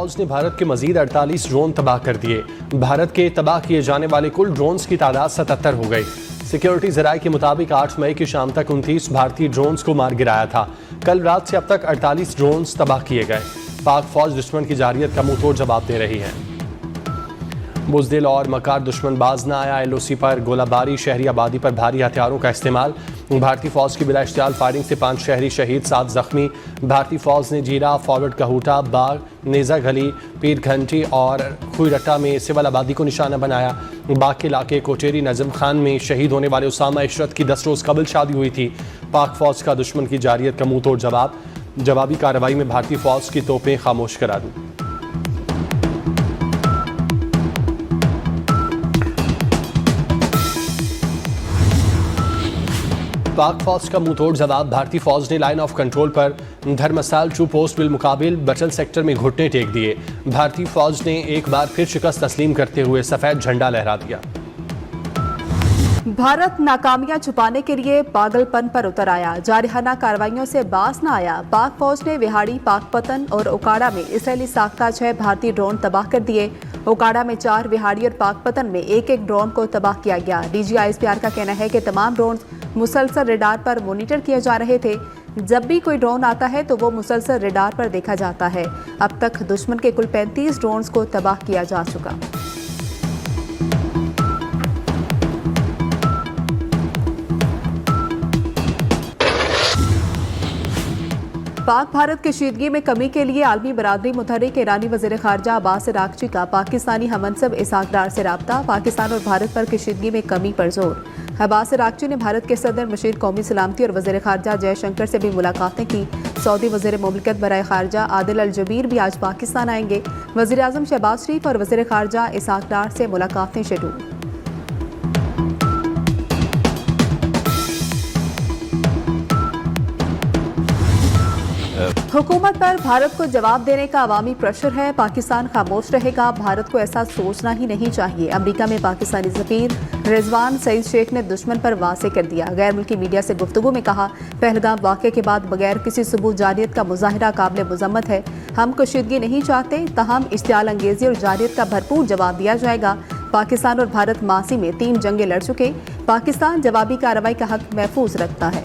फौज ने भारत के मजीद 48 ड्रोन तबाह कर दिए। भारत के तबाह किए जाने वाले कुल ड्रोन्स की तादाद 77 हो गई। सिक्योरिटी जराये के मुताबिक 8 मई की शाम तक 29 भारतीय ड्रोन्स को मार गिराया था। कल रात से अब तक 48 ड्रोन्स तबाह किए गए। पाक फौज दुश्मन की जारियत का मुंह तोड़ जवाब दे रही है। बुज़दिल और मकार दुश्मन बाज न आया। LOC पर गोलाबारी, शहरी आबादी पर भारी हथियारों का इस्तेमाल। भारतीय फौज की बिला इश्तियाल फायरिंग से 5 शहरी शहीद, 7 जख्मी। भारतीय फौज ने जीरा, फॉरवर्ड कहूटा, बाग, नेजा गली, पीर घंटी और खुईरट्टा में सिविल आबादी को निशाना बनाया। बाग के इलाके कोटेरी नजम खान में शहीद होने वाले उसामा इशरत की 10 रोज़ कबल शादी हुई थी। पाक फौज का दुश्मन की जारियत का मुंह तोड़ जवाब। जवाबी कार्रवाई में भारतीय फौज की तोपें खामोश करा दी। पाक फौज का मुंहतोड़ जवाब। भारतीय फौज ने लाइन ऑफ कंट्रोल पर धर्मसाल ट्रू पोस्ट बिलमुकाबिल बटल सेक्टर में घुटने टेक दिए। भारतीय फौज ने एक बार फिर शिकस्त तस्लीम करते हुए सफेद झंडा लहरा दिया। भारत नाकामियां छुपाने के लिए पागलपन पर उतर आया। जारहाना कार्रवाइयों से बाज न आया। पाक फौज ने विहाड़ी, पाकपतन और ओकाड़ा में इसराइली साख्ता 6 भारतीय ड्रोन तबाह कर दिए। ओकाड़ा में 4, विहाड़ी और पाकपतन में 1-1 ड्रोन को तबाह किया गया। DG ISPR का कहना है कि तमाम ड्रोन मुसलसल रेडार पर मॉनिटर किए जा रहे थे। जब भी कोई ड्रोन आता है तो वो मुसलसल रेडार पर देखा जाता है। अब तक दुश्मन के कुल 35 ड्रोन को तबाह किया जा चुका। पाक भारत कशीदगी में कमी के लिए आलमी बरादरी मुतहर्रिक ईरानी वज़ीर ख़ारजा अब्बास अराग़ची का पाकिस्तानी हममनसब इसहाक डार से रब्ता। पाकिस्तान और भारत पर कशीदगी में कमी पर जोर। अब्बास अराग़ची ने भारत के सदर मशीर कौमी सलामती और वज़ीर ख़ारजा जयशंकर से भी मुलाकातें की। सऊदी वज़ीर मुमलिकत बराए ख़ारजा आदिल अल जबीर भी आज पाकिस्तान आएंगे। वज़ीर आज़म शहबाज शरीफ और वज़ीर ख़ारजा इसहाक डार से मुलाकातें शेड्यूल। हुकूमत पर भारत को जवाब देने का अवामी प्रेशर है। पाकिस्तान खामोश रहेगा। भारत को ऐसा सोचना ही नहीं चाहिए। अमेरिका में पाकिस्तानी सफीर रिजवान सईद शेख ने दुश्मन पर वासे कर दिया। गैर मुल्की मीडिया से गुफ्तगू में कहा, पहलगाम वाक़े के बाद बगैर किसी सबूत जारियत का मुजाहिरा काबिल मुज़म्मत है। हम कशीदगी नहीं चाहते, तहम इश्तियाल अंगेजी और जारियत का भरपूर जवाब दिया जाएगा। पाकिस्तान और भारत मासी में 3 जंगें लड़ चुके। पाकिस्तान जवाबी कार्रवाई का हक महफूज रखता है।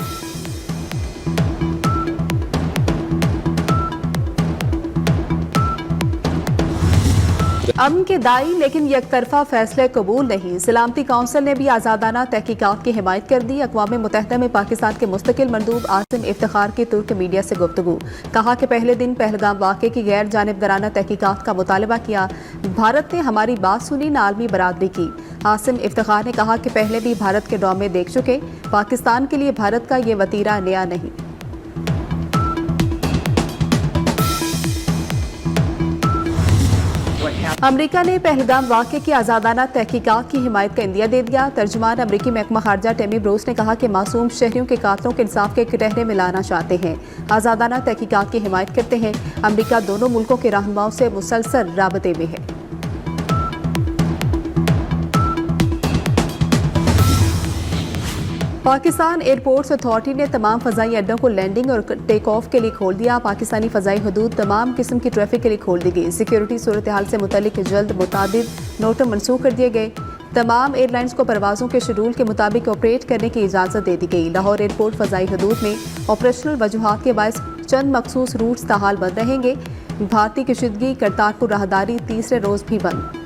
अमन के दाई लेकिन यकतरफा फैसले कबूल नहीं। सलामती काउंसिल ने भी आज़ादाना तहकीकात की हिमायत कर दी। अक़वाम मुत्तहिदा में पाकिस्तान के मुस्तकिल मंदूब आसिम इफ्तिखार की तुर्क मीडिया से गुफ्तगू। कहा कि पहले दिन पहलगाम वाक़े की गैर जानिबदाराना तहकीकात का मुतालबा किया। भारत ने हमारी बात सुनी, न आलमी बरादरी की। आसिम इफ्तिखार ने कहा कि पहले भी भारत के ड्रामे देख चुके। पाकिस्तान के लिए भारत का ये वतीरा नया नहीं। अमेरिका ने पहलगाम वाक़े की आज़ादाना तहकीकात की हिमायत का इंदिया दे दिया। तर्जुमान अमेरिकी महकमा खारजा टेमी ब्रूस ने कहा कि मासूम शहरियों के कातलों के इंसाफ के कटहरे में लाना चाहते हैं। आज़ादाना तहकीकात की हिमायत करते हैं। अमेरिका दोनों मुल्कों के रहनुमाओं से मुसलसल राबते में है। पाकिस्तान एयरपोर्ट्स अथॉरिटी ने तमाम फ़ज़ाई अड्डों को लैंडिंग और टेक ऑफ के लिए खोल दिया। पाकिस्तानी फ़ज़ाई हदूद तमाम किस्म की ट्रैफिक के लिए खोल दी गई। सिक्योरिटी सूरत हाल से मुतल्लिक जल्द मुताबिद नोट मनसूख कर दिए गए। तमाम एयरलाइंस को परवाज़ों के शेड्यूल के मुताबिक ऑपरेट करने की इजाज़त दे दी गई। लाहौर एयरपोर्ट फ़ज़ाई हदूद में ऑपरेशनल वजूहात के बायस चंद मखसूस रूट्स ताहाल बंद रहेंगे। भारतीय कशीदगी करतारपुर राहदारी तीसरे रोज़ भी बंद।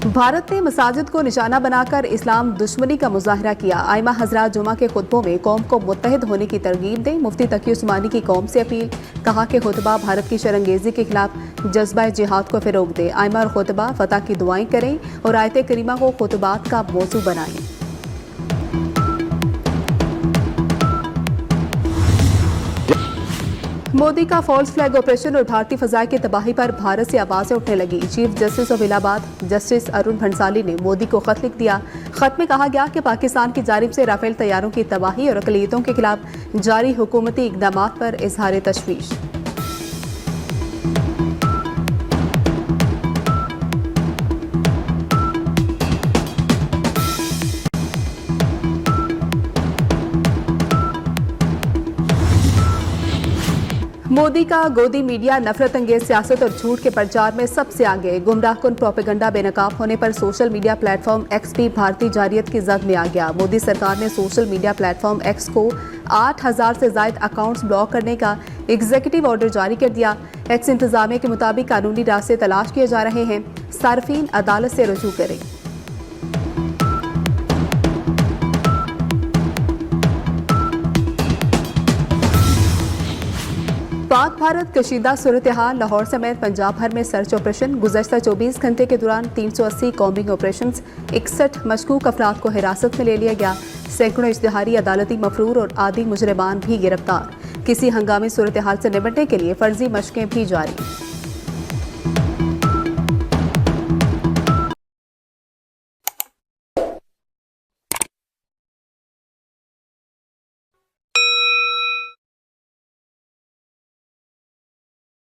भारत ने मसाजिद को निशाना बनाकर इस्लाम दुश्मनी का मुजाहरा किया। आइमा हजरात जुमा के खुतबों में कौम को मुत्तहिद होने की तरगीब दें। मुफ्ती तकी उस्मानी की कौम से अपील। कहा कि खुतबा भारत की शरंगेजी के खिलाफ जज्बा जिहाद को फ़रोग दे। आइमा और खुतबा फतह की दुआएं करें और आयत करीमा को खुतबात का मौजू बनाएं। मोदी का फॉल्स फ्लैग ऑपरेशन और भारतीय फजाई की तबाही पर भारत से आवाजें उठने लगी। Chief justice of Allahabad justice Arun Bhansali ने मोदी को खत लिख दिया। खत में कहा गया कि पाकिस्तान की जानिब से राफेल तैयारों की तबाही और अक़लियतों के खिलाफ जारी हुकूमती इक़दामात पर इजहार तशवीश। मोदी का गोदी मीडिया नफरत अंगेज सियासत और झूठ के प्रचार में सबसे आगे। गुमराहकुन प्रोपेगंडा बेनकाब होने पर सोशल मीडिया प्लेटफॉर्म एक्स भी भारतीय जारियत की जद में आ गया। मोदी सरकार ने सोशल मीडिया प्लेटफॉर्म एक्स को 8,000 से ज्यादा अकाउंट्स ब्लॉक करने का एग्जीक्यूटिव ऑर्डर जारी कर दिया। एक्स इंतजामिया के मुताबिक कानूनी रास्ते तलाश किए जा रहे हैं। सार्फिन अदालत से रुजू करें। पाक भारत कशीदा सूरत हाल। लाहौर समेत पंजाब भर में सर्च ऑपरेशन। गुज़श्ता 24 घंटे के दौरान 380 कॉम्बिंग ऑपरेशन, 61 मशकूक अफराद को हिरासत में ले लिया गया। सैकड़ों इश्तिहारी अदालती मफरूर और आदि मुजरिमान भी गिरफ्तार। किसी हंगामी सूरत हाल से निपटने के लिए फर्जी मशकें भी जारी।